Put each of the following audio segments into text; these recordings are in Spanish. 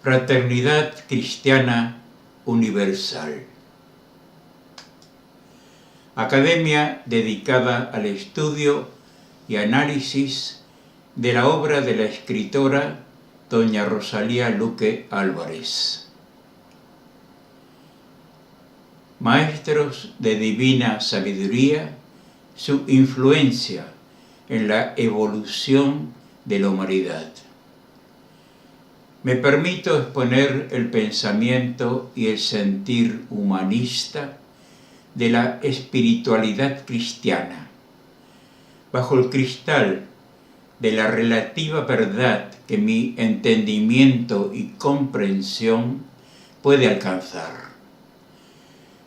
Fraternidad Cristiana Universal. Academia dedicada al estudio y análisis de la obra de la escritora doña Rosalía Luque Álvarez. Maestros de divina sabiduría, su influencia en la evolución de la humanidad. Me permito exponer el pensamiento y el sentir humanista de la espiritualidad cristiana, bajo el cristal de la relativa verdad que mi entendimiento y comprensión puede alcanzar.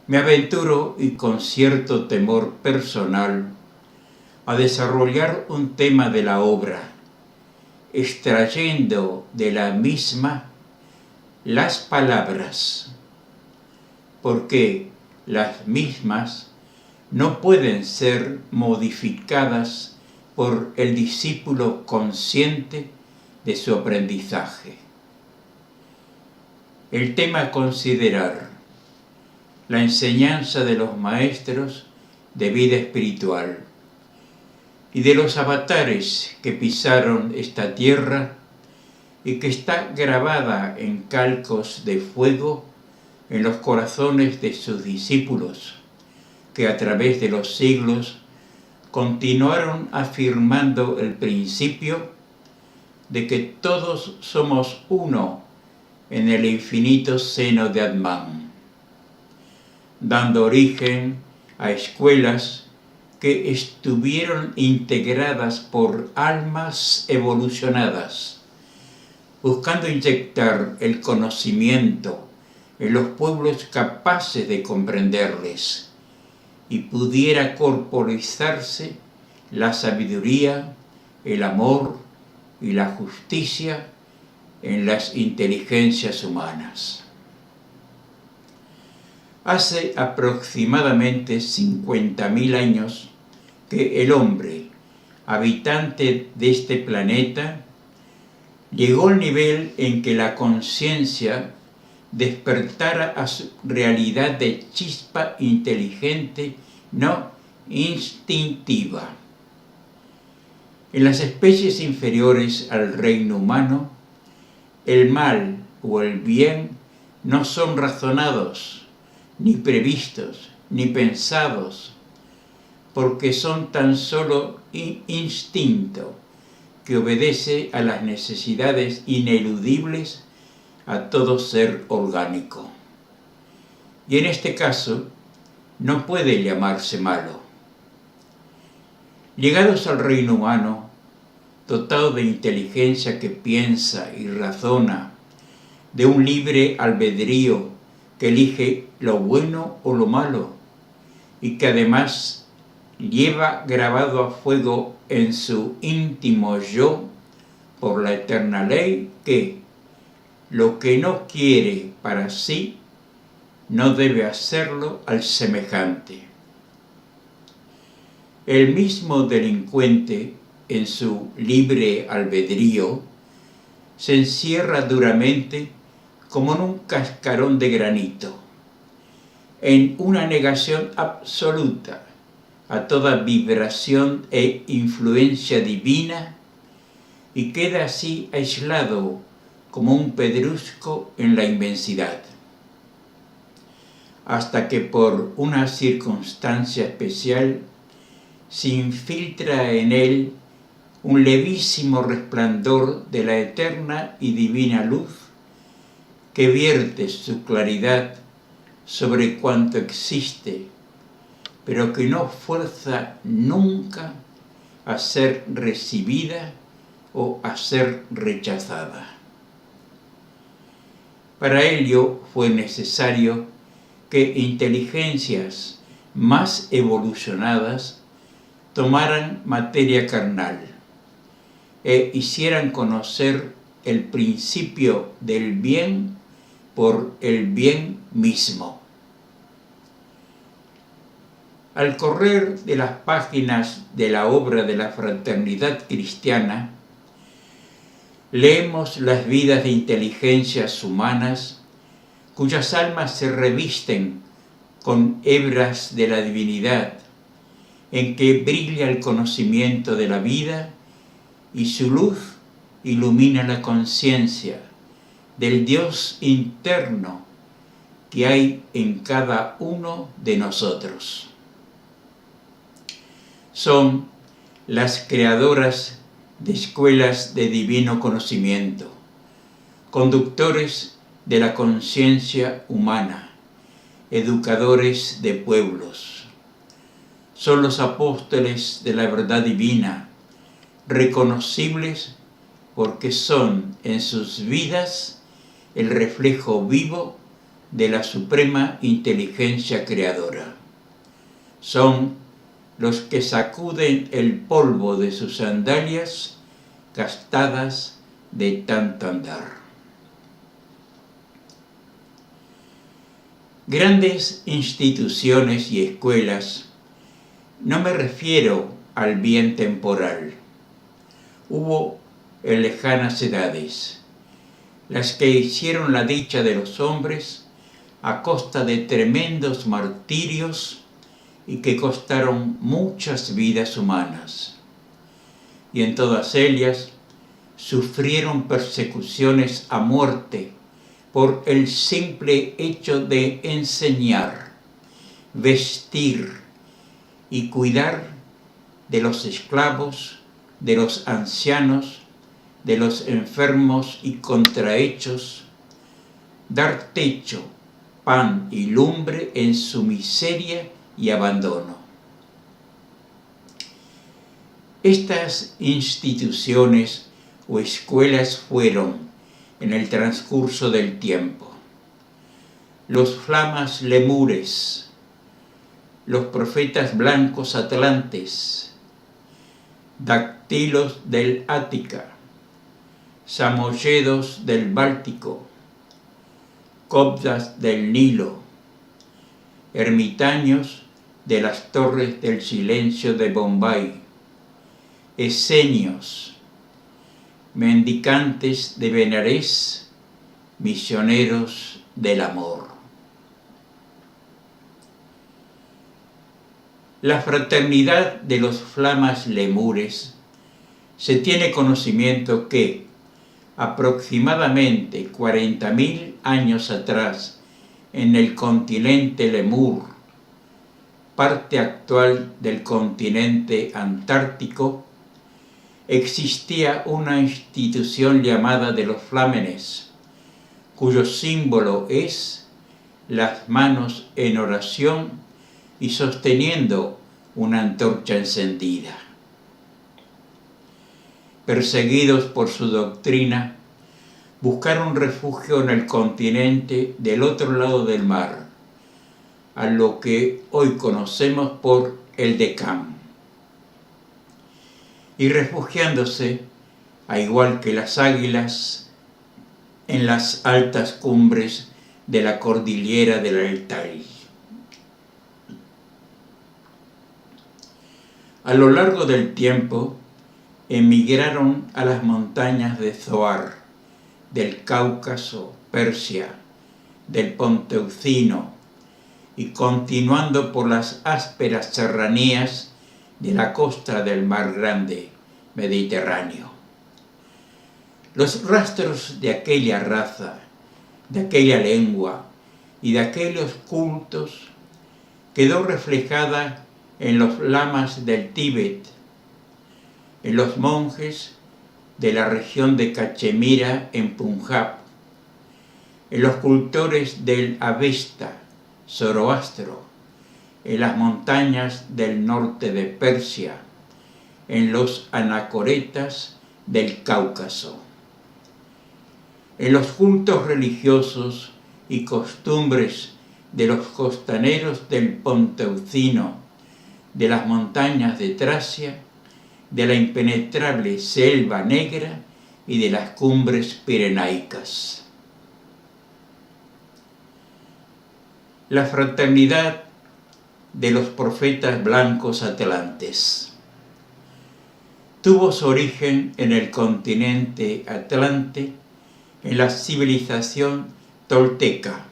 Me aventuro, y con cierto temor personal, a desarrollar un tema de la obra, extrayendo de la misma las palabras, porque las mismas no pueden ser modificadas por el discípulo consciente de su aprendizaje. El tema a considerar: la enseñanza de los maestros de vida espiritual y de los avatares que pisaron esta tierra y que está grabada en calcos de fuego en los corazones de sus discípulos, que a través de los siglos continuaron afirmando el principio de que todos somos uno en el infinito seno de Atman, dando origen a escuelas que estuvieron integradas por almas evolucionadas, buscando inyectar el conocimiento en los pueblos capaces de comprenderles y pudiera corporizarse la sabiduría, el amor y la justicia en las inteligencias humanas. Hace aproximadamente 50.000 años que el hombre, habitante de este planeta, llegó al nivel en que la conciencia despertara a su realidad de chispa inteligente, no instintiva. En las especies inferiores al reino humano, el mal o el bien no son razonados, ni previstos, ni pensados, porque son tan solo instinto que obedece a las necesidades ineludibles a todo ser orgánico. Y en este caso, no puede llamarse malo. Llegados al reino humano, dotado de inteligencia que piensa y razona, de un libre albedrío que elige lo bueno o lo malo, y que además lleva grabado a fuego en su íntimo yo, por la eterna ley, que lo que no quiere para sí, no debe hacerlo al semejante. El mismo delincuente, en su libre albedrío, se encierra duramente como en un cascarón de granito, en una negación absoluta a toda vibración e influencia divina, y queda así aislado como un pedrusco en la inmensidad, hasta que por una circunstancia especial se infiltra en él un levísimo resplandor de la eterna y divina luz que vierte su claridad sobre cuanto existe, pero que no fuerza nunca a ser recibida o a ser rechazada. Para ello fue necesario que inteligencias más evolucionadas tomaran materia carnal e hicieran conocer el principio del bien por el bien mismo. Al correr de las páginas de la obra de la Fraternidad Cristiana, Leemos las vidas de inteligencias humanas cuyas almas se revisten con hebras de la divinidad, en que brilla el conocimiento de la vida y su luz ilumina la conciencia del Dios interno que hay en cada uno de nosotros. Son las creadoras de escuelas de divino conocimiento, conductores de la conciencia humana, educadores de pueblos. Son los apóstoles de la verdad divina, reconocibles porque son en sus vidas el reflejo vivo de la suprema inteligencia creadora. Son los que sacuden el polvo de sus sandalias gastadas de tanto andar. Grandes instituciones y escuelas, no me refiero al bien temporal. Hubo en lejanas edades, las que hicieron la dicha de los hombres a costa de tremendos martirios y que costaron muchas vidas humanas. Y en todas ellas sufrieron persecuciones a muerte por el simple hecho de enseñar, vestir y cuidar de los esclavos, de los ancianos, de los enfermos y contrahechos, dar techo, pan y lumbre en su miseria y abandono. Estas instituciones o escuelas fueron, en el transcurso del tiempo, los flamas lemures, los profetas blancos atlantes, dactilos del Ática, samoyedos del Báltico, coptas del Nilo, ermitaños de las torres del silencio de Bombay, esenios, mendicantes de Benarés, misioneros del amor. La fraternidad de los flamas lemures se tiene conocimiento que, aproximadamente 40.000 años atrás, en el continente Lemur, parte actual del continente antártico, existía una institución llamada de los Flámenes, cuyo símbolo es las manos en oración y sosteniendo una antorcha encendida. Perseguidos por su doctrina, buscaron refugio en el continente del otro lado del mar, a lo que hoy conocemos por el Deccan. Y refugiándose, a igual que las águilas, en las altas cumbres de la cordillera del Altai. A lo largo del tiempo, emigraron a las montañas de Zoar, del Cáucaso, Persia, del Ponteucino, y continuando por las ásperas serranías de la costa del Mar Grande, Mediterráneo. Los rastros de aquella raza, de aquella lengua y de aquellos cultos quedó reflejada en los lamas del Tíbet, en los monjes de la región de Cachemira en Punjab, en los cultores del Avesta, Zoroastro, en las montañas del norte de Persia, en los anacoretas del Cáucaso, en los cultos religiosos y costumbres de los costaneros del Ponteucino, de las montañas de Tracia, de la impenetrable selva negra y de las cumbres pirenaicas. La fraternidad de los profetas blancos atlantes. tuvo su origen en el continente Atlante, en la civilización tolteca.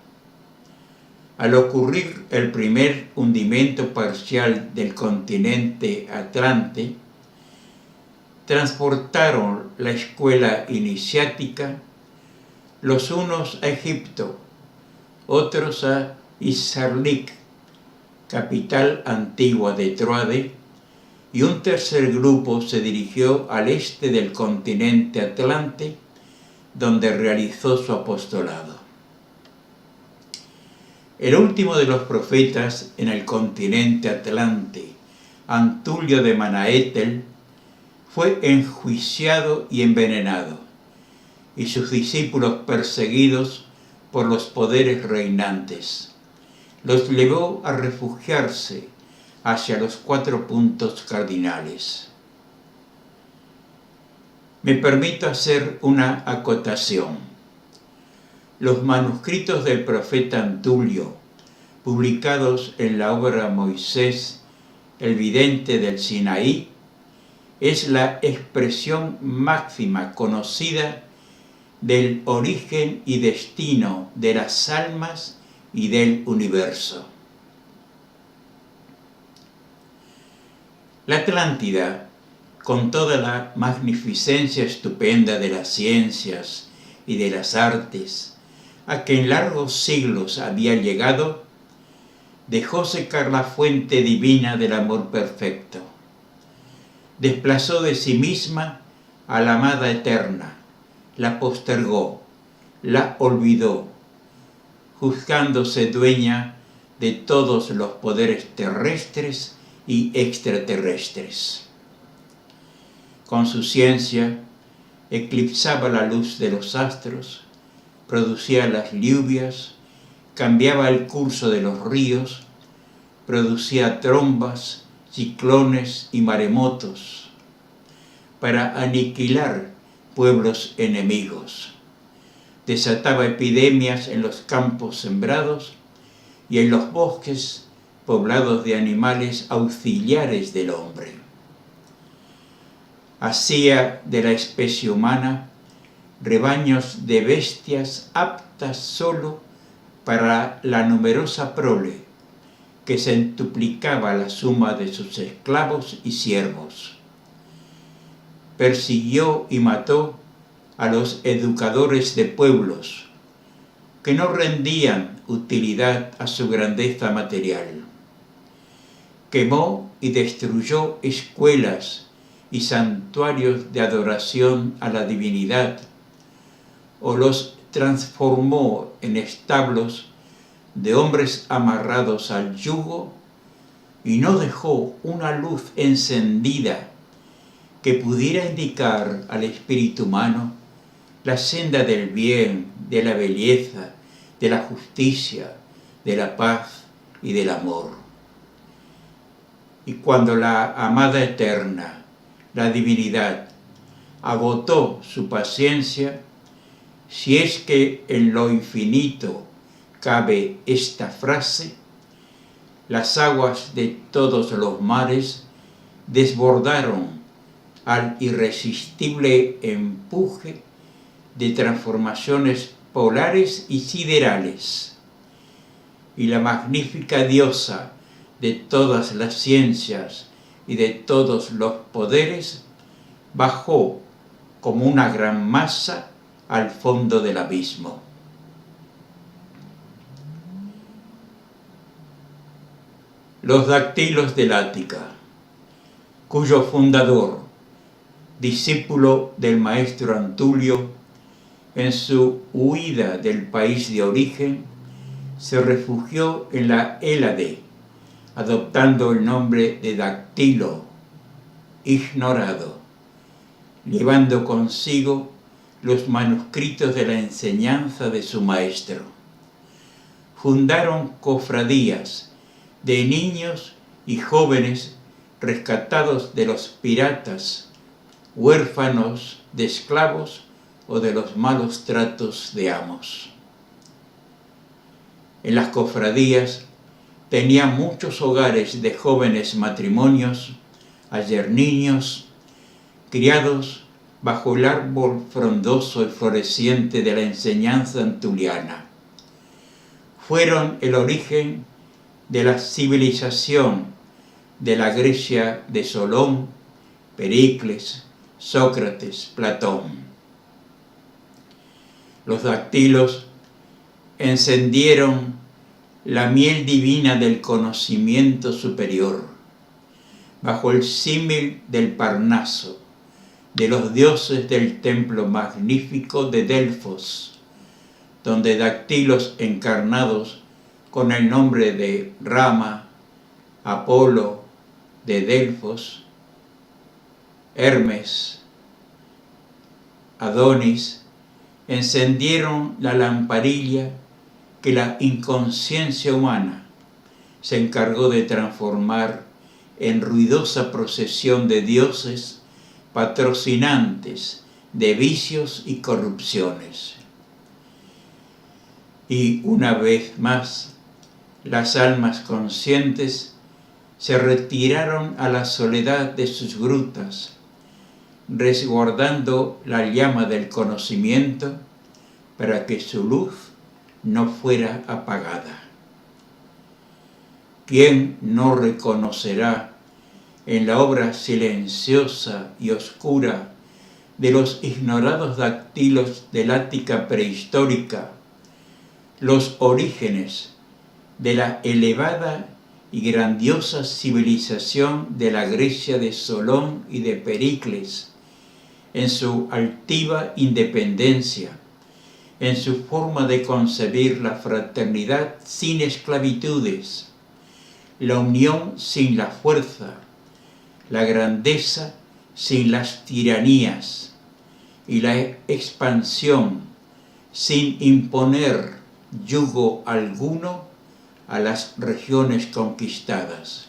Al ocurrir el primer hundimiento parcial del continente Atlante, transportaron la escuela iniciática, los unos a Egipto, otros a Izarlik, capital antigua de Troade, y un tercer grupo se dirigió al este del continente Atlante, donde realizó su apostolado. El último de los profetas en el continente Atlante, Antulio de Manaétel, fue enjuiciado y envenenado, y sus discípulos perseguidos por los poderes reinantes. Los llevó a refugiarse hacia los 4 puntos cardinales. Me permito hacer una acotación. Los manuscritos del profeta Antulio, publicados en la obra Moisés, el vidente del Sinaí, es la expresión máxima conocida del origen y destino de las almas y del universo. La Atlántida, con toda la magnificencia estupenda de las ciencias y de las artes, a que en largos siglos había llegado, dejó secar la fuente divina del amor perfecto. Desplazó de sí misma a la amada eterna, la postergó, la olvidó, juzgándose dueña de todos los poderes terrestres y extraterrestres. Con su ciencia, eclipsaba la luz de los astros, producía las lluvias, cambiaba el curso de los ríos, producía trombas, ciclones y maremotos, para aniquilar pueblos enemigos. Desataba epidemias en los campos sembrados y en los bosques poblados de animales auxiliares del hombre. Hacía de la especie humana rebaños de bestias aptas solo para la numerosa prole, que centuplicaba la suma de sus esclavos y siervos. Persiguió y mató a los educadores de pueblos, que no rendían utilidad a su grandeza material. Quemó y destruyó escuelas y santuarios de adoración a la divinidad, o los transformó en establos de hombres amarrados al yugo, y no dejó una luz encendida que pudiera indicar al espíritu humano la senda del bien, de la belleza, de la justicia, de la paz y del amor. Y cuando la amada eterna, la divinidad, agotó su paciencia, si es que en lo infinito cabe esta frase, las aguas de todos los mares desbordaron al irresistible empuje de transformaciones polares y siderales, y la magnífica diosa de todas las ciencias y de todos los poderes bajó como una gran masa al fondo del abismo. Los dactilos del Ática, cuyo fundador, discípulo del maestro Antulio, en su huida del país de origen, se refugió en la Hélade, adoptando el nombre de Dactilo, ignorado, llevando consigo los manuscritos de la enseñanza de su maestro. Fundaron cofradías de niños y jóvenes rescatados de los piratas, huérfanos de esclavos o de los malos tratos de amos. En las cofradías tenían muchos hogares de jóvenes matrimonios, ayer niños, criados bajo el árbol frondoso y floreciente de la enseñanza antuliana. Fueron el origen de la civilización de la Grecia de Solón, Pericles, Sócrates, Platón. Los dactilos encendieron la miel divina del conocimiento superior, bajo el símil del Parnaso, de los dioses del templo magnífico de Delfos, donde dactilos encarnados con el nombre de Rama, Apolo de Delfos, Hermes, Adonis, encendieron la lamparilla que la inconsciencia humana se encargó de transformar en ruidosa procesión de dioses patrocinantes de vicios y corrupciones. Y una vez más, las almas conscientes se retiraron a la soledad de sus grutas, resguardando la llama del conocimiento para que su luz no fuera apagada. ¿Quién no reconocerá en la obra silenciosa y oscura de los ignorados dactilos del Ática prehistórica los orígenes de la elevada y grandiosa civilización de la Grecia de Solón y de Pericles, en su altiva independencia, en su forma de concebir la fraternidad sin esclavitudes, la unión sin la fuerza, la grandeza sin las tiranías y la expansión sin imponer yugo alguno a las regiones conquistadas,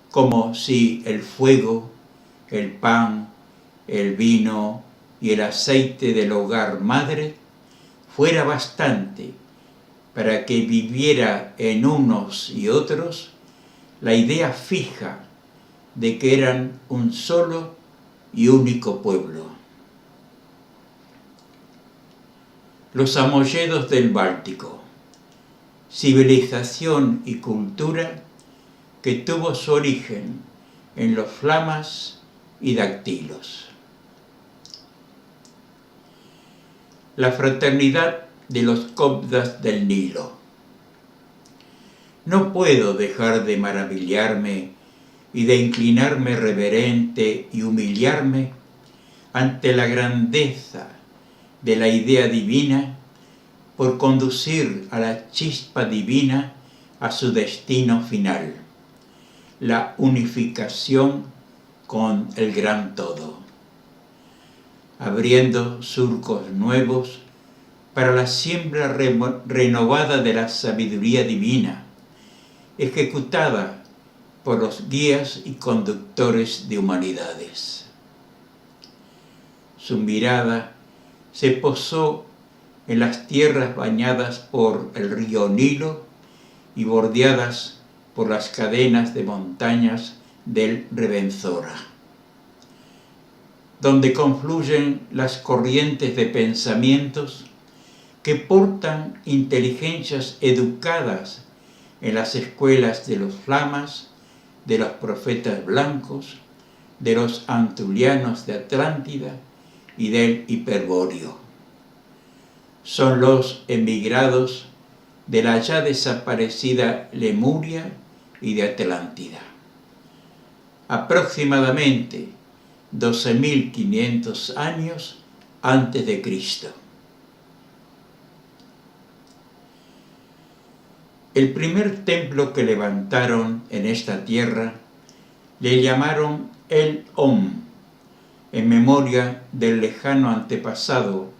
como si el fuego, el pan, el vino y el aceite del hogar madre fuera bastante para que viviera en unos y otros la idea fija de que eran un solo y único pueblo. Los Samoyedos del Báltico, civilización y cultura que tuvo su origen en los flamas y dactilos. La fraternidad de los coptas del Nilo. No puedo dejar de maravillarme y de inclinarme reverente y humillarme ante la grandeza de la idea divina por conducir a la chispa divina a su destino final, la unificación con el gran todo, abriendo surcos nuevos para la siembra renovada de la sabiduría divina, ejecutada por los guías y conductores de humanidades. Su mirada se posó en las tierras bañadas por el río Nilo y bordeadas por las cadenas de montañas del Revenzora, donde confluyen las corrientes de pensamientos que portan inteligencias educadas en las escuelas de los flamas, de los profetas blancos, de los antulianos de Atlántida y del Hiperbóreo. Son los emigrados de la ya desaparecida Lemuria y de Atlántida. Aproximadamente 12.500 años antes de Cristo. El primer templo que levantaron en esta tierra le llamaron El Om, en memoria del lejano antepasado,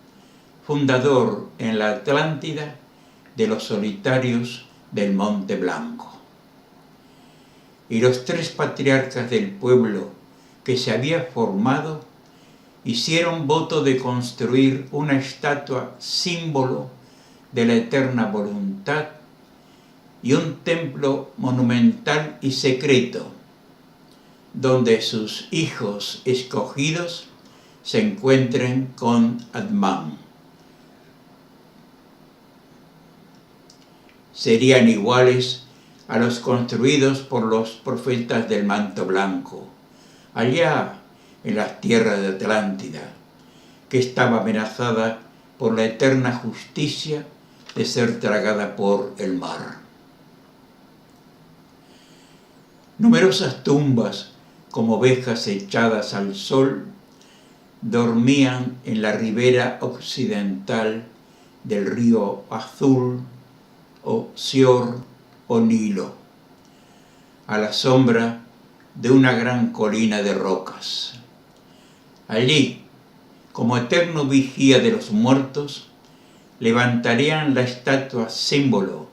fundador en la Atlántida de los solitarios del Monte Blanco. Y los 3 patriarcas del pueblo que se había formado hicieron voto de construir una estatua símbolo de la eterna voluntad y un templo monumental y secreto, donde sus hijos escogidos se encuentren con Atman. Serían iguales a los construidos por los profetas del manto blanco, allá en las tierras de Atlántida, que estaba amenazada por la eterna justicia de ser tragada por el mar. Numerosas tumbas, como ovejas echadas al sol, dormían en la ribera occidental del río Azul, o Sior o Nilo, a la sombra de una gran colina de rocas. Allí, como eterno vigía de los muertos, levantarían la estatua símbolo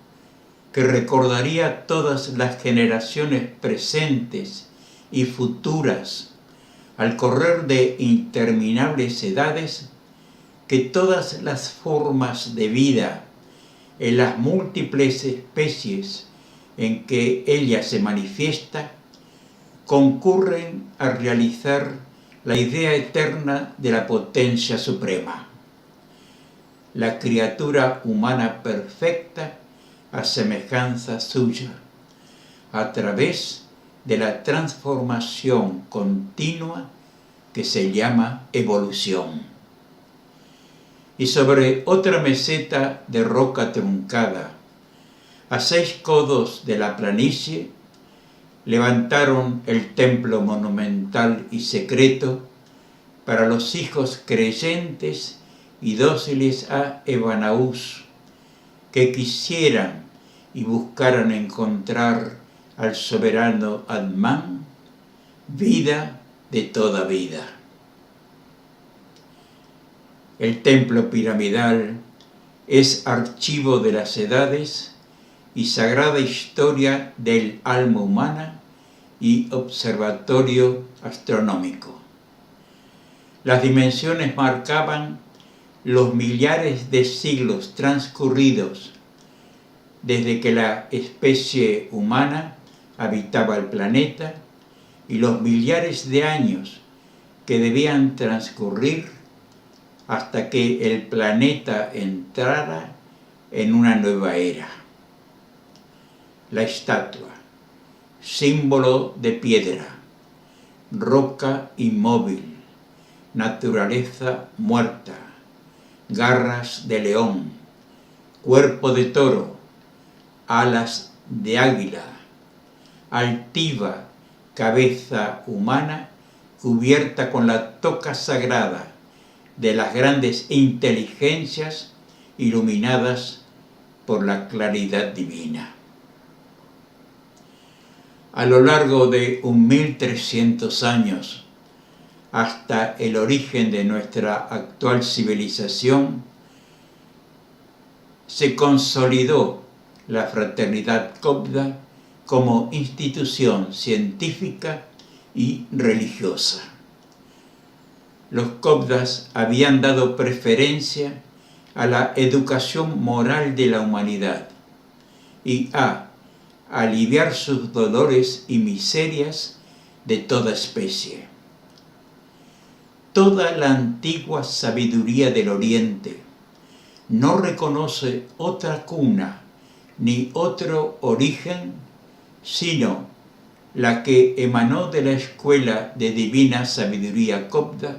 que recordaría a todas las generaciones presentes y futuras, al correr de interminables edades, que todas las formas de vida en las múltiples especies en que ella se manifiesta, concurren a realizar la idea eterna de la potencia suprema. La criatura humana perfecta a semejanza suya, a través de la transformación continua que se llama evolución. Y sobre otra meseta de roca truncada, a 6 codos de la planicie, levantaron el templo monumental y secreto para los hijos creyentes y dóciles a Evannaús, que quisieran y buscaran encontrar al soberano Atman, vida de toda vida. El templo piramidal es archivo de las edades y sagrada historia del alma humana y observatorio astronómico. Las dimensiones marcaban los millares de siglos transcurridos desde que la especie humana habitaba el planeta y los millares de años que debían transcurrir hasta que el planeta entrara en una nueva era. La estatua, símbolo de piedra, roca inmóvil, naturaleza muerta, garras de león, cuerpo de toro, alas de águila, altiva cabeza humana cubierta con la toca sagrada de las grandes inteligencias iluminadas por la claridad divina. A lo largo de 1300 años, hasta el origen de nuestra actual civilización, se consolidó la fraternidad copta como institución científica y religiosa. Los coptas habían dado preferencia a la educación moral de la humanidad y a aliviar sus dolores y miserias de toda especie. Toda la antigua sabiduría del Oriente no reconoce otra cuna ni otro origen, sino la que emanó de la escuela de divina sabiduría copta,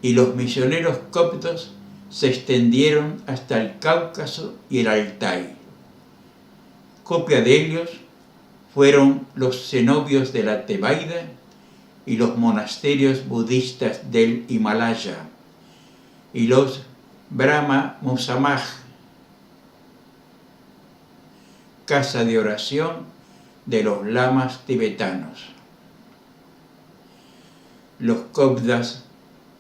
y los misioneros coptos se extendieron hasta el Cáucaso y el Altai. Copia de ellos fueron los cenobios de la Tebaida y los monasterios budistas del Himalaya y los Brahma Musamaj, casa de oración de los lamas tibetanos. Los coptas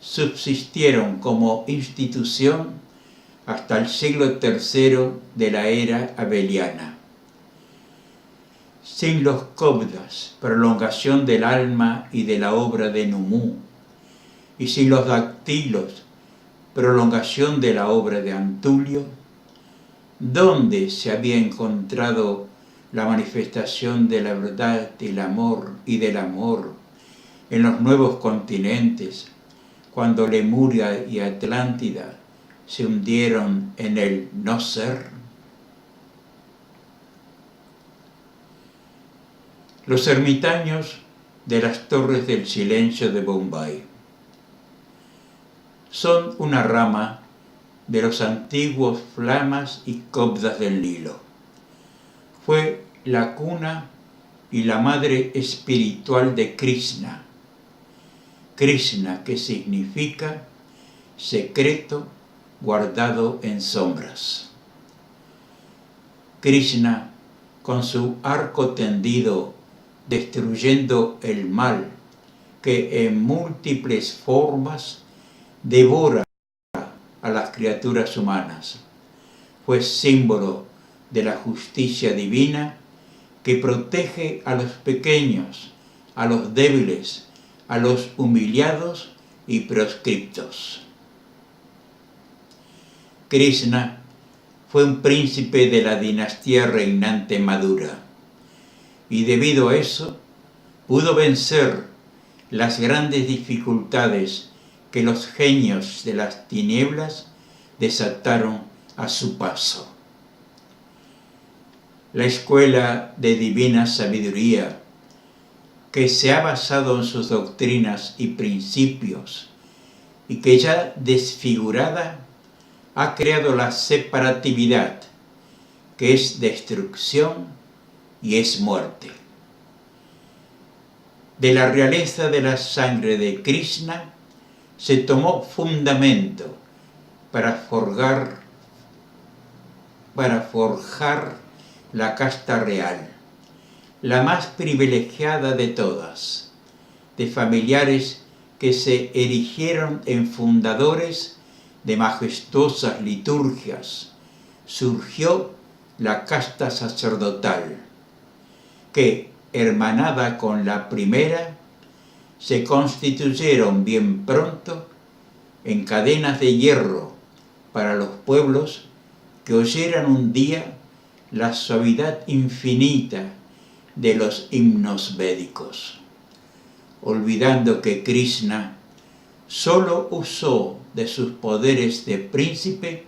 subsistieron como institución hasta el siglo III de la era abeliana. Sin los coptas, prolongación del alma y de la obra de Numú, y sin los dactilos, prolongación de la obra de Antulio, ¿dónde se había encontrado la manifestación de la verdad del amor en los nuevos continentes, cuando Lemuria y Atlántida se hundieron en el no ser? Los ermitaños de las Torres del Silencio de Bombay son una rama de los antiguos Flamas y Cobdas del Nilo. Fue la cuna y la madre espiritual de Krishna. Krishna, que significa secreto guardado en sombras. Krishna, con su arco tendido, destruyendo el mal que en múltiples formas devora a las criaturas humanas, fue símbolo de la justicia divina que protege a los pequeños, a los débiles, a los humillados y proscriptos. Krishna fue un príncipe de la dinastía reinante Madura, y debido a eso pudo vencer las grandes dificultades que los genios de las tinieblas desataron a su paso. La escuela de divina sabiduría, que se ha basado en sus doctrinas y principios, y que ya desfigurada ha creado la separatividad, que es destrucción y es muerte. De la realeza de la sangre de Krishna se tomó fundamento para forjar la casta real, la más privilegiada de todas, de familiares que se erigieron en fundadores de majestuosas liturgias. Surgió la casta sacerdotal, que, hermanada con la primera, se constituyeron bien pronto en cadenas de hierro para los pueblos que oyeran un día la suavidad infinita de los himnos védicos, olvidando que Krishna solo usó de sus poderes de príncipe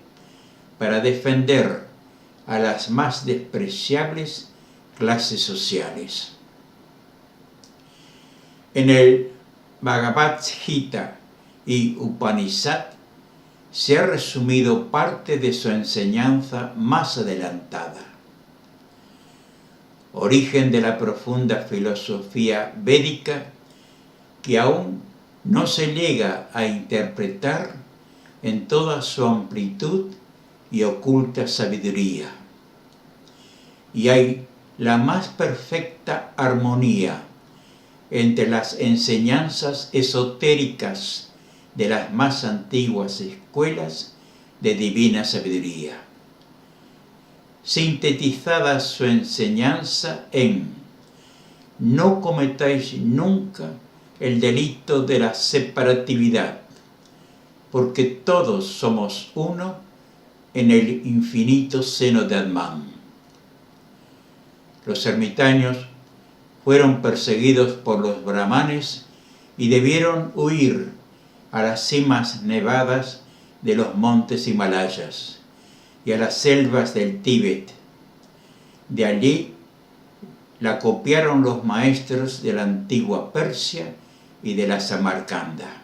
para defender a las más despreciables clases sociales. En el Bhagavad Gita y Upanishad se ha resumido parte de su enseñanza más adelantada. Origen de la profunda filosofía védica que aún no se llega a interpretar en toda su amplitud y oculta sabiduría. Y hay la más perfecta armonía entre las enseñanzas esotéricas de las más antiguas escuelas de divina sabiduría. Sintetizada su enseñanza en: no cometáis nunca el delito de la separatividad, porque todos somos uno en el infinito seno de Atman. Los ermitaños fueron perseguidos por los brahmanes y debieron huir a las cimas nevadas de los montes Himalayas y a las selvas del Tíbet. De allí la copiaron los maestros de la antigua Persia y de la Samarcanda.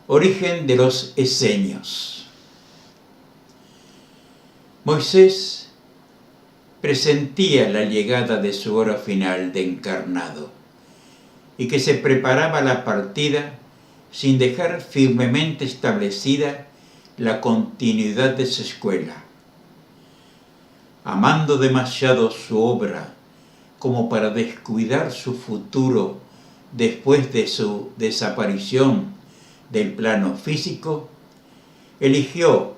Origen de los esenios. Moisés presentía la llegada de su hora final de encarnado y que se preparaba la partida sin dejar firmemente establecida la continuidad de su escuela. Amando demasiado su obra como para descuidar su futuro después de su desaparición del plano físico, eligió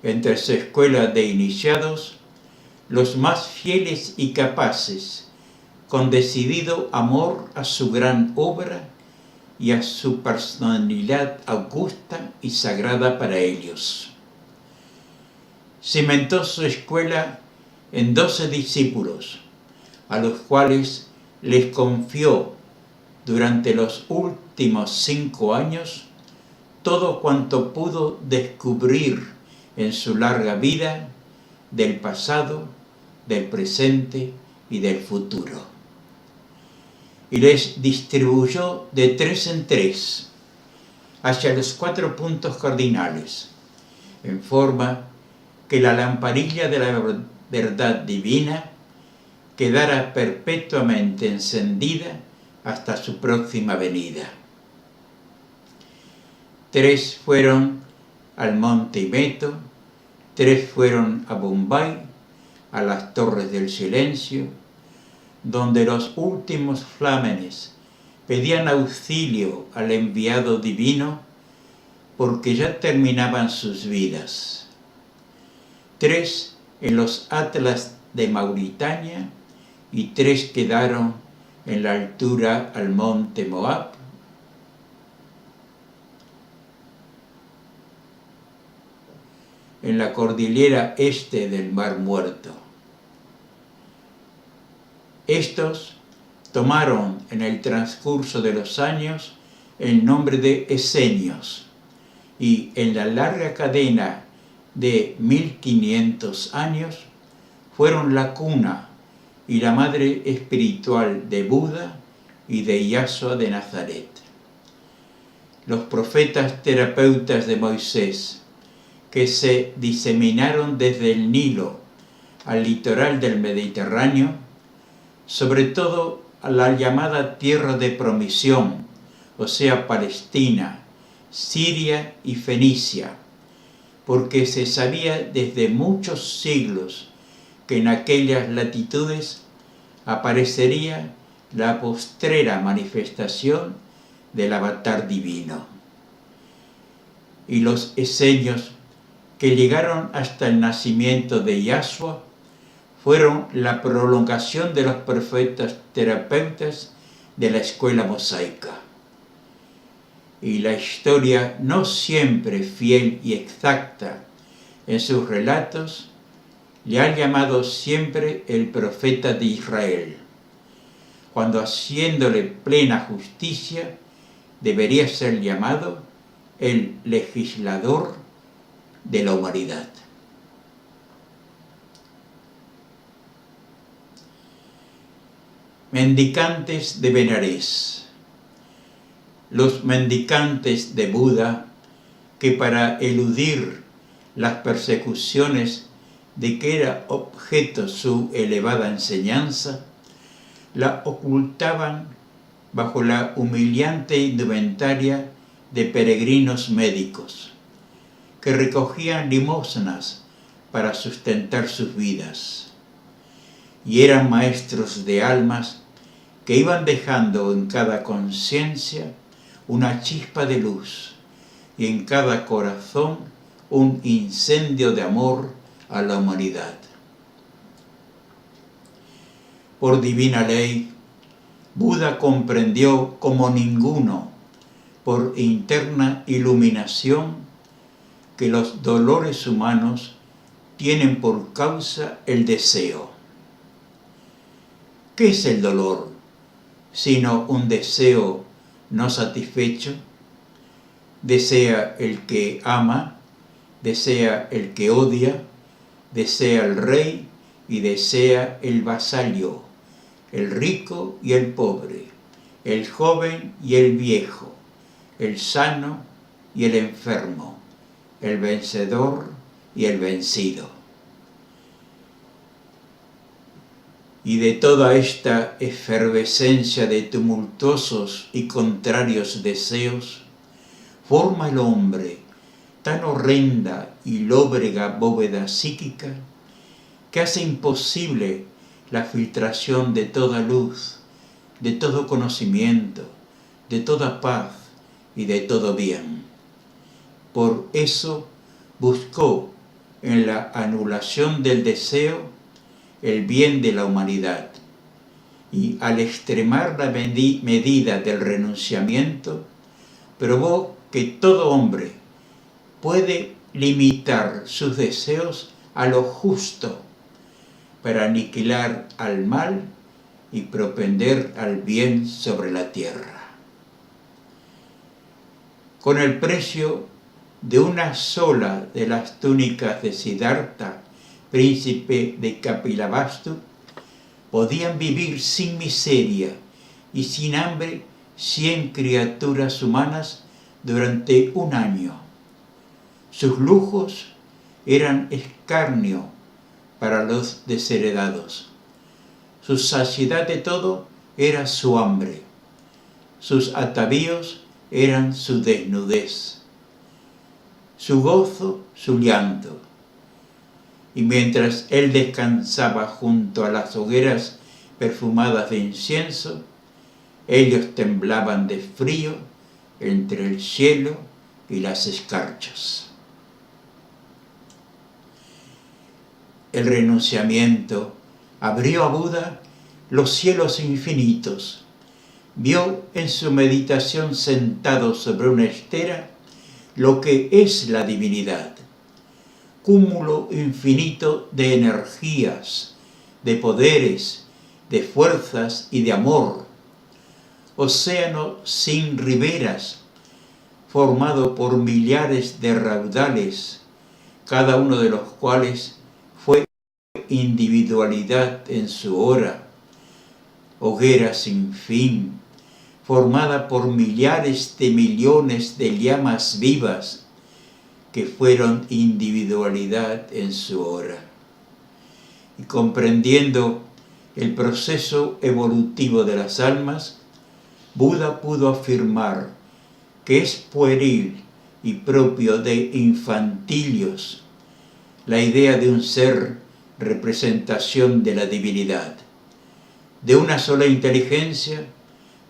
entre su escuela de iniciados los más fieles y capaces, con decidido amor a su gran obra y a su personalidad augusta y sagrada para ellos. Cimentó su escuela en 12 discípulos, a los cuales les confió durante los últimos 5 años todo cuanto pudo descubrir en su larga vida del pasado, del presente y del futuro. Y les distribuyó de 3 en 3 hacia los 4 puntos cardinales, en forma que la lamparilla de la verdad divina quedara perpetuamente encendida hasta su próxima venida. 3 fueron al monte Imeto, 3 fueron a Bombay, a las Torres del Silencio, donde los últimos flámenes pedían auxilio al enviado divino porque ya terminaban sus vidas. 3 en los Atlas de Mauritania y 3 quedaron en la altura al monte Moab. En la cordillera este del Mar Muerto. Estos tomaron en el transcurso de los años el nombre de esenios y en la larga cadena de 1500 años fueron la cuna y la madre espiritual de Buda y de Yahshua de Nazaret. Los profetas terapeutas de Moisés, que se diseminaron desde el Nilo al litoral del Mediterráneo, sobre todo a la llamada tierra de promisión, o sea, Palestina, Siria y Fenicia, porque se sabía desde muchos siglos que en aquellas latitudes aparecería la postrera manifestación del avatar divino. Y los esenios que llegaron hasta el nacimiento de Yahshua fueron la prolongación de los profetas terapeutas de la escuela mosaica. Y la historia, no siempre fiel y exacta en sus relatos, le ha llamado siempre el profeta de Israel, cuando haciéndole plena justicia debería ser llamado el legislador de la humanidad. Mendicantes de Benarés. Los mendicantes de Buda, que para eludir las persecuciones de que era objeto su elevada enseñanza, la ocultaban bajo la humillante indumentaria de peregrinos médicos, que recogían limosnas para sustentar sus vidas. Y eran maestros de almas que iban dejando en cada conciencia una chispa de luz y en cada corazón un incendio de amor a la humanidad. Por divina ley, Buda comprendió como ninguno, por interna iluminación, que los dolores humanos tienen por causa el deseo. ¿Qué es el dolor, sino un deseo no satisfecho? Desea el que ama, desea el que odia, desea el rey y desea el vasallo, el rico y el pobre, el joven y el viejo, el sano y el enfermo, el vencedor y el vencido. Y de toda esta efervescencia de tumultuosos y contrarios deseos, forma el hombre tan horrenda y lóbrega bóveda psíquica que hace imposible la filtración de toda luz, de todo conocimiento, de toda paz y de todo bien. Por eso buscó en la anulación del deseo el bien de la humanidad, y al extremar la medida del renunciamiento, probó que todo hombre puede limitar sus deseos a lo justo, para aniquilar al mal y propender al bien sobre la tierra. Con el precio de una sola de las túnicas de Siddhartha, príncipe de Kapilavastu, podían vivir sin miseria y sin hambre 100 criaturas humanas durante un año. Sus lujos eran escarnio para los desheredados. Su saciedad de todo era su hambre. Sus atavíos eran su desnudez. Su gozo, su llanto. Y mientras él descansaba junto a las hogueras perfumadas de incienso, ellos temblaban de frío entre el cielo y las escarchas. El renunciamiento abrió a Buda los cielos infinitos. Vio en su meditación sentado sobre una estera lo que es la divinidad, cúmulo infinito de energías, de poderes, de fuerzas y de amor, océano sin riberas, formado por millares de raudales, cada uno de los cuales fue individualidad en su hora, hoguera sin fin, formada por millares de millones de llamas vivas que fueron individualidad en su hora. Y comprendiendo el proceso evolutivo de las almas, Buda pudo afirmar que es pueril y propio de infantilios la idea de un ser representación de la divinidad, de una sola inteligencia,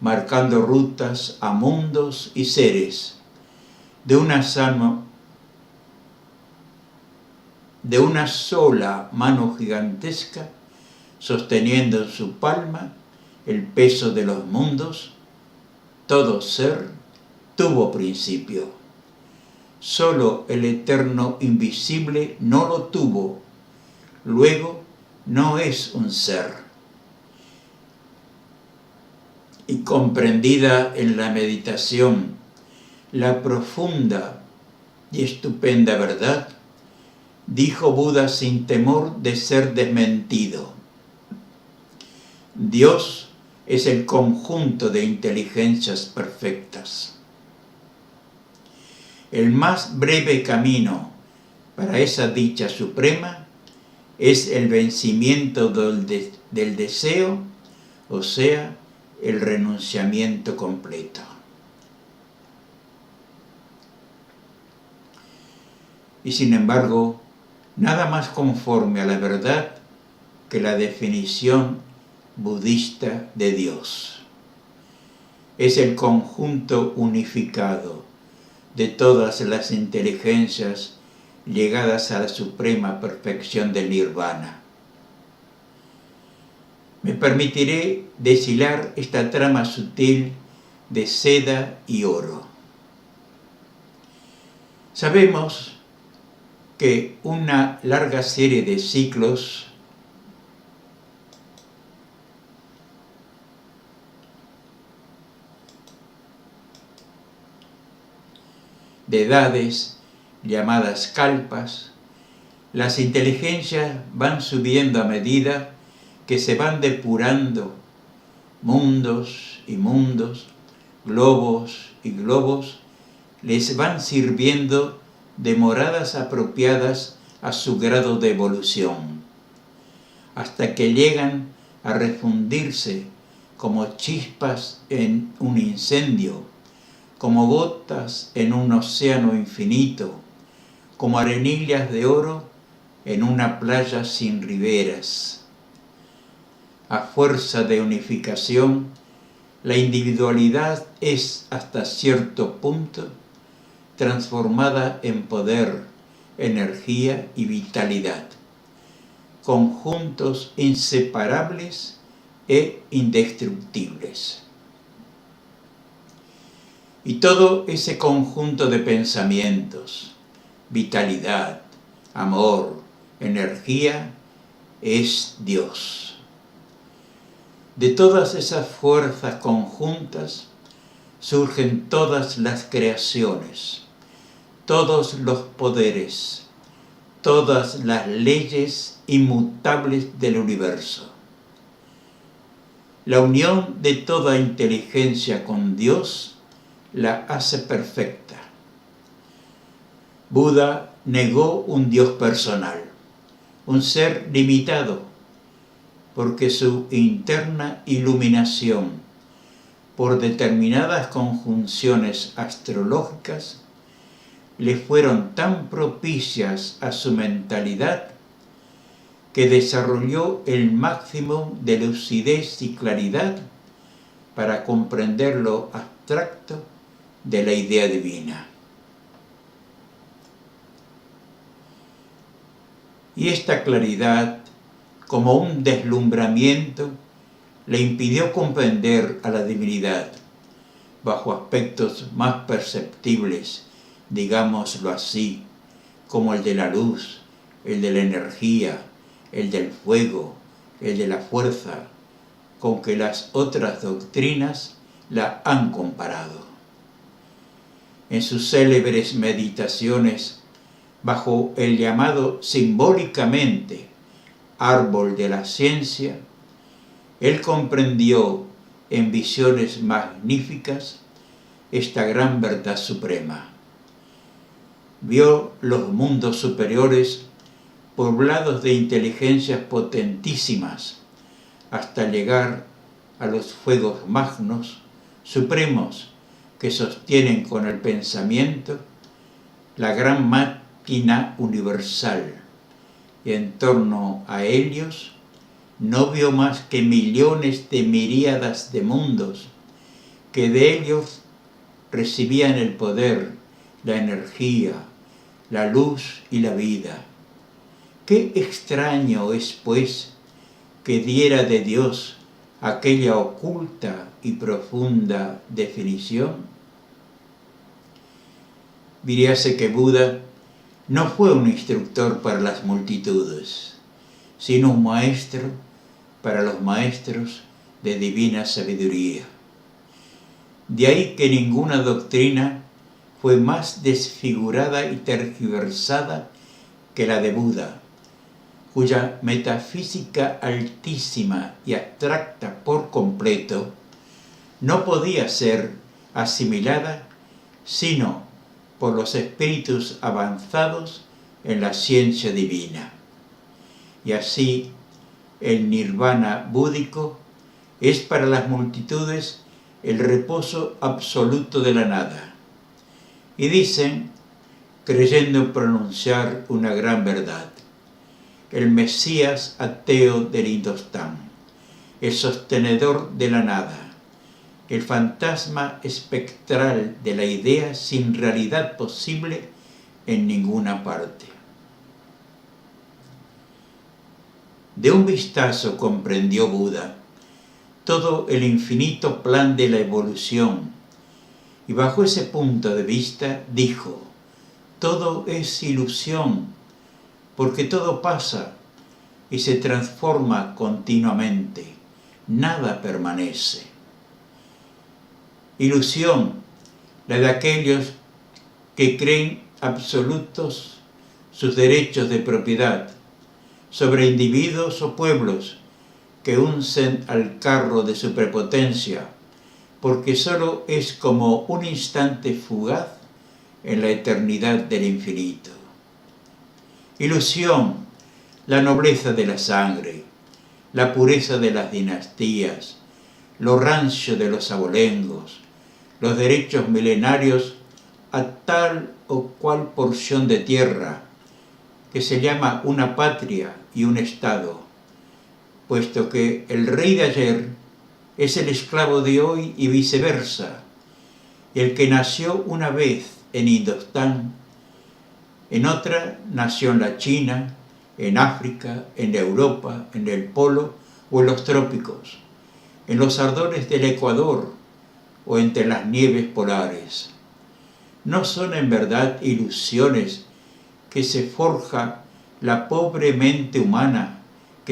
marcando rutas a mundos y seres, de una sola mano gigantesca, sosteniendo en su palma el peso de los mundos. Todo ser tuvo principio. Solo el eterno invisible no lo tuvo. Luego no es un ser. Y comprendida en la meditación la profunda y estupenda verdad, dijo Buda sin temor de ser desmentido: Dios es el conjunto de inteligencias perfectas. El más breve camino para esa dicha suprema es el vencimiento del deseo, o sea, el renunciamiento completo. Y sin embargo, nada más conforme a la verdad que la definición budista de Dios. Es el conjunto unificado de todas las inteligencias llegadas a la suprema perfección del nirvana. Me permitiré deshilar esta trama sutil de seda y oro. Sabemos que una larga serie de ciclos de edades llamadas kalpas, las inteligencias van subiendo a medida que se van depurando mundos y mundos, globos y globos, les van sirviendo de moradas apropiadas a su grado de evolución, hasta que llegan a refundirse como chispas en un incendio, como gotas en un océano infinito, como arenillas de oro en una playa sin riberas. A fuerza de unificación, la individualidad es hasta cierto punto transformada en poder, energía y vitalidad, conjuntos inseparables e indestructibles. Y todo ese conjunto de pensamientos, vitalidad, amor, energía, es Dios. De todas esas fuerzas conjuntas surgen todas las creaciones, todos los poderes, todas las leyes inmutables del universo. La unión de toda inteligencia con Dios la hace perfecta. Buda negó un Dios personal, un ser limitado, porque su interna iluminación, por determinadas conjunciones astrológicas, le fueron tan propicias a su mentalidad que desarrolló el máximo de lucidez y claridad para comprender lo abstracto de la idea divina. Y esta claridad, como un deslumbramiento, le impidió comprender a la divinidad bajo aspectos más perceptibles, digámoslo así, como el de la luz, el de la energía, el del fuego, el de la fuerza, con que las otras doctrinas la han comparado. En sus célebres meditaciones, bajo el llamado simbólicamente árbol de la ciencia, él comprendió en visiones magníficas esta gran verdad suprema. Vio los mundos superiores poblados de inteligencias potentísimas hasta llegar a los fuegos magnos, supremos, que sostienen con el pensamiento la gran máquina universal, y en torno a ellos no vio más que millones de miríadas de mundos que de ellos recibían el poder, la energía, la luz y la vida. Qué extraño es, pues, que diera de Dios aquella oculta y profunda definición. Diríase que Buda no fue un instructor para las multitudes, sino un maestro para los maestros de divina sabiduría. De ahí que ninguna doctrina fue más desfigurada y tergiversada que la de Buda, cuya metafísica altísima y abstracta por completo no podía ser asimilada sino por los espíritus avanzados en la ciencia divina. Y así, el nirvana búdico es para las multitudes el reposo absoluto de la nada. Y dicen, creyendo pronunciar una gran verdad, el Mesías ateo del Indostán, el sostenedor de la nada, el fantasma espectral de la idea sin realidad posible en ninguna parte. De un vistazo comprendió Buda todo el infinito plan de la evolución y bajo ese punto de vista dijo: todo es ilusión, porque todo pasa y se transforma continuamente, nada permanece. Ilusión, la de aquellos que creen absolutos sus derechos de propiedad sobre individuos o pueblos que uncen al carro de su prepotencia, porque solo es como un instante fugaz en la eternidad del infinito. Ilusión, la nobleza de la sangre, la pureza de las dinastías, lo rancio de los abolengos, los derechos milenarios a tal o cual porción de tierra que se llama una patria y un estado, puesto que el rey de ayer es el esclavo de hoy y viceversa, y el que nació una vez en Indostán, en otra nació en la China, en África, en Europa, en el Polo o en los trópicos, en los ardores del Ecuador o entre las nieves polares. ¿No son en verdad ilusiones que se forja la pobre mente humana,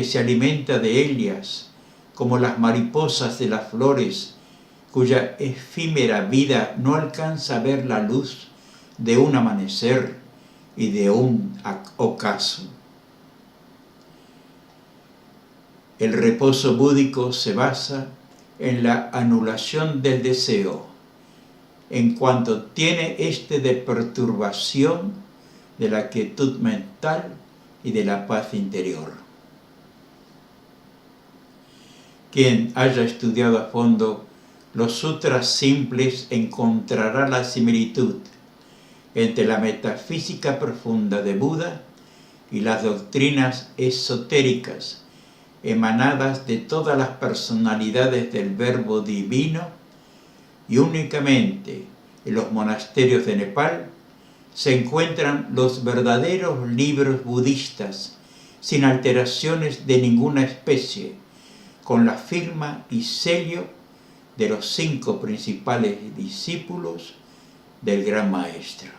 que se alimenta de ellas, como las mariposas de las flores, cuya efímera vida no alcanza a ver la luz de un amanecer y de un ocaso. El reposo búdico se basa en la anulación del deseo, en cuanto tiene de perturbación de la quietud mental y de la paz interior. Quien haya estudiado a fondo los sutras simples encontrará la similitud entre la metafísica profunda de Buda y las doctrinas esotéricas emanadas de todas las personalidades del Verbo Divino, y únicamente en los monasterios de Nepal se encuentran los verdaderos libros budistas sin alteraciones de ninguna especie, con la firma y sello de los 5 principales discípulos del Gran Maestro.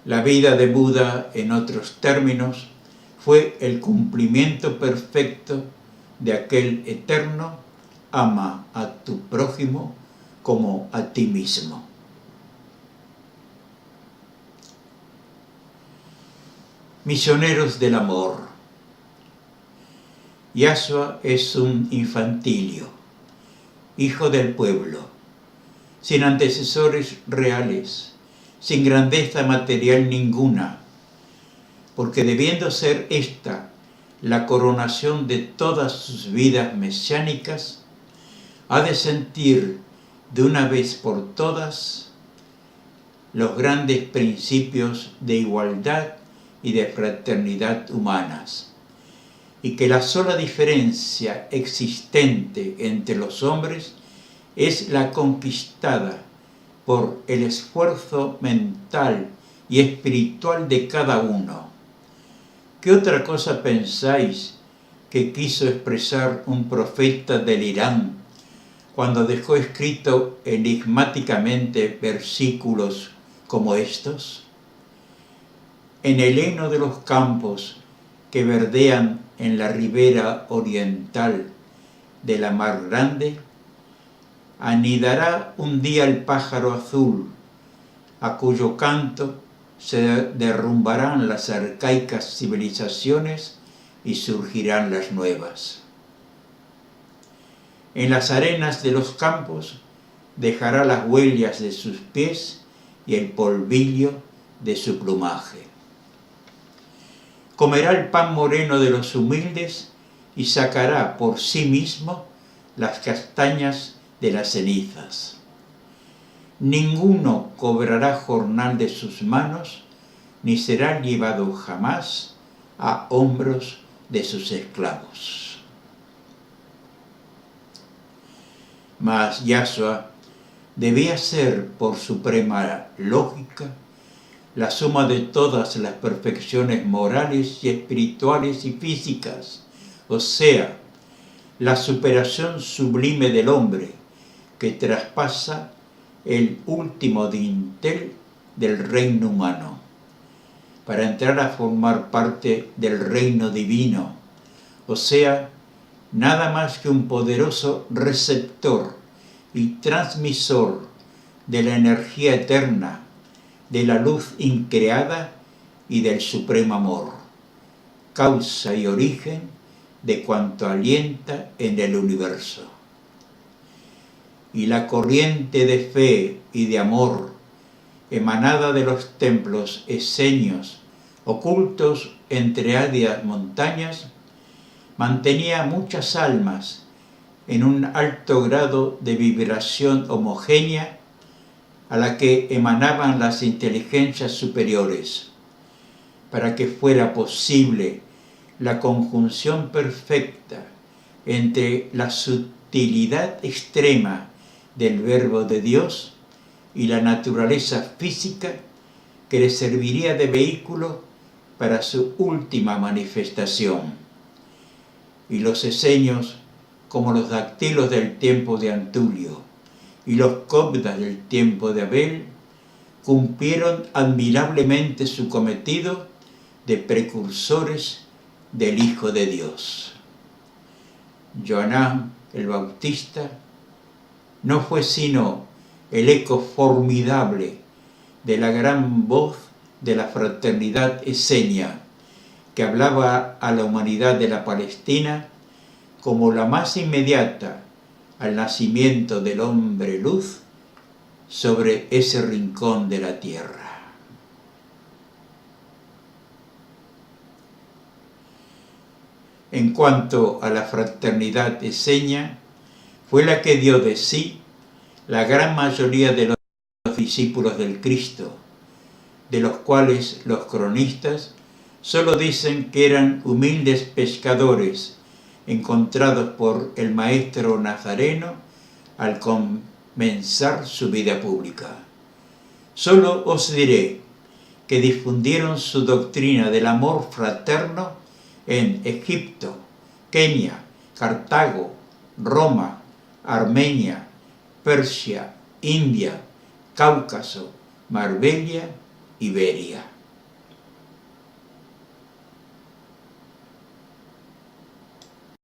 La vida de Buda, en otros términos, fue el cumplimiento perfecto de aquel eterno ama a tu prójimo como a ti mismo. Misioneros del amor. Yasua es un infantilio, hijo del pueblo, sin antecesores reales, sin grandeza material ninguna, porque debiendo ser esta la coronación de todas sus vidas mesiánicas, ha de sentir de una vez por todas los grandes principios de igualdad y de fraternidad humanas, y que la sola diferencia existente entre los hombres es la conquistada por el esfuerzo mental y espiritual de cada uno. ¿Qué otra cosa pensáis que quiso expresar un profeta del Irán cuando dejó escrito enigmáticamente versículos como estos? En el heno de los campos que verdean en la ribera oriental de la Mar Grande, anidará un día el pájaro azul, a cuyo canto se derrumbarán las arcaicas civilizaciones y surgirán las nuevas. En las arenas de los campos dejará las huellas de sus pies y el polvillo de su plumaje. Comerá el pan moreno de los humildes y sacará por sí mismo las castañas de las cenizas. Ninguno cobrará jornal de sus manos, ni será llevado jamás a hombros de sus esclavos. Mas Yasua debía ser, por suprema lógica, la suma de todas las perfecciones morales y espirituales y físicas, o sea, la superación sublime del hombre, que traspasa el último dintel del reino humano, para entrar a formar parte del reino divino, o sea, nada más que un poderoso receptor y transmisor de la energía eterna, de la luz increada y del supremo amor, causa y origen de cuanto alienta en el universo. Y la corriente de fe y de amor, emanada de los templos esenios ocultos entre áridas montañas, mantenía muchas almas en un alto grado de vibración homogénea a la que emanaban las inteligencias superiores, para que fuera posible la conjunción perfecta entre la sutilidad extrema del Verbo de Dios y la naturaleza física que le serviría de vehículo para su última manifestación. Y los esenios, como los dactilos del tiempo de Antulio y los cobdas del tiempo de Abel, cumplieron admirablemente su cometido de precursores del Hijo de Dios. Joanán el Bautista no fue sino el eco formidable de la gran voz de la fraternidad esenia, que hablaba a la humanidad de la Palestina como la más inmediata al nacimiento del hombre luz sobre ese rincón de la tierra. En cuanto a la fraternidad esenia, fue la que dio de sí la gran mayoría de los discípulos del Cristo, de los cuales los cronistas solo dicen que eran humildes pescadores encontrados por el maestro nazareno al comenzar su vida pública. Solo os diré que difundieron su doctrina del amor fraterno en Egipto, Kenia, Cartago, Roma, Armenia, Persia, India, Cáucaso, Marbella, Iberia.